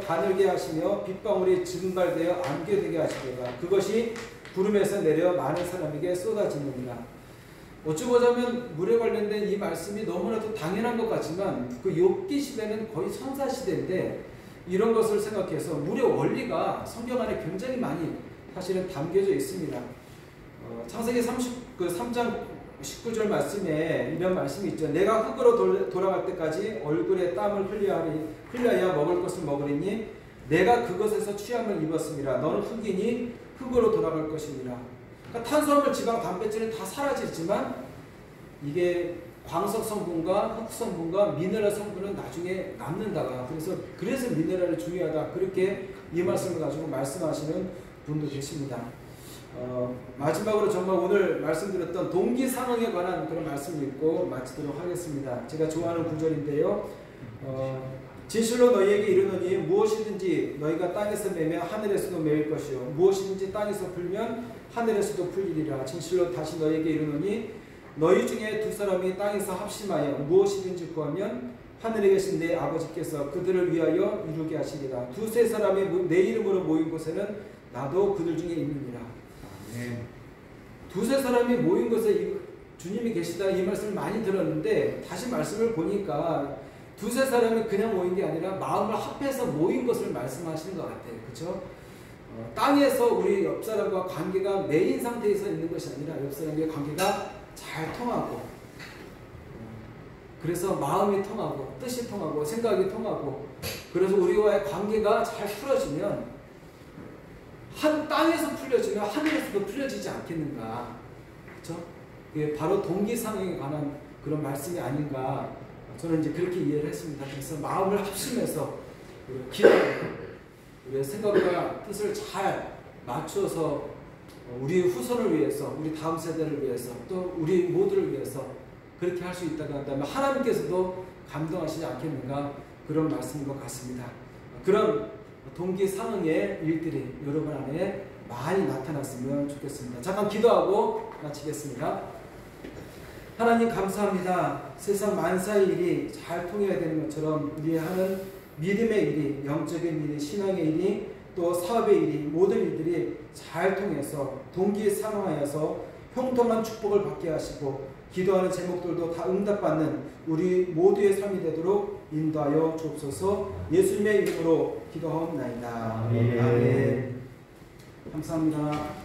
가늘게 하시며 빗방울이 증발되어 안개 되게 하시리라. 그것이 구름에서 내려 많은 사람에게 쏟아지느니라. 어찌 보자면 물에 관련된 이 말씀이 너무나도 당연한 것 같지만 그 욥기 시대는 거의 선사 시대인데 이런 것을 생각해서 물의 원리가 성경 안에 굉장히 많이 사실은 담겨져 있습니다. 창세기 3장 19절 말씀에 이런 말씀이 있죠. 내가 흙으로 돌아갈 때까지 얼굴에 땀을 흘려야 먹을 것을 먹으리니 내가 그것에서 취함을 입었습니다. 너는 흙이니 흙으로 돌아갈 것이니라. 그러니까 탄수화물, 지방, 단백질은 다 사라지지만 이게 광석 성분과 흙 성분과 미네랄 성분은 나중에 남는다가 그래서 미네랄이 중요하다. 그렇게 이 말씀을 가지고 말씀하시는 분도 계십니다. 마지막으로 정말 오늘 말씀드렸던 동기상응에 관한 그런 말씀을 읽고 마치도록 하겠습니다. 제가 좋아하는 구절인데요. 진실로 너희에게 이르노니 무엇이든지 너희가 땅에서 매면 하늘에서도 매일 것이요 무엇이든지 땅에서 풀면 하늘에서도 풀리리라. 진실로 다시 너희에게 이르노니 너희 중에 두 사람이 땅에서 합심하여 무엇이든지 구하면 하늘에 계신 내 아버지께서 그들을 위하여 이루게 하시리라. 두세 사람이 내 이름으로 모인 곳에는 나도 그들 중에 있느니라. 두세 사람이 모인 곳에 주님이 계시다, 이 말씀을 많이 들었는데 다시 말씀을 보니까 두세 사람이 그냥 모인 게 아니라 마음을 합해서 모인 것을 말씀하시는 것 같아요. 그렇죠? 땅에서 우리 옆 사람과 관계가 메인 상태에서 있는 것이 아니라 옆 사람과의 관계가 잘 통하고, 그래서 마음이 통하고 뜻이 통하고 생각이 통하고, 그래서 우리와의 관계가 잘 풀어지면 한 땅에서 풀려지면 하늘에서도 풀려지지 않겠는가. 그렇죠? 그게 바로 동기상응에 관한 그런 말씀이 아닌가, 저는 이제 그렇게 이해를 했습니다. 그래서 마음을 합심해서 우리의 생각과 뜻을 잘 맞춰서 우리 후손을 위해서, 우리 다음 세대를 위해서, 또 우리 모두를 위해서 그렇게 할 수 있다고 한다면 하나님께서도 감동하시지 않겠는가, 그런 말씀인 것 같습니다. 그런 동기상응의 일들이 여러분 안에 많이 나타났으면 좋겠습니다. 잠깐 기도하고 마치겠습니다. 하나님 감사합니다. 세상 만사의 일이 잘 통해야 되는 것처럼 우리 하는 믿음의 일이, 영적인 일이, 신앙의 일이, 또 사업의 일이, 모든 일들이 잘 통해서 동기상응하여서 형통한 축복을 받게 하시고 기도하는 제목들도 다 응답받는 우리 모두의 삶이 되도록 인도하여 주옵소서. 예수님의 이름으로 기도하옵나이다. 아멘. 감사합니다.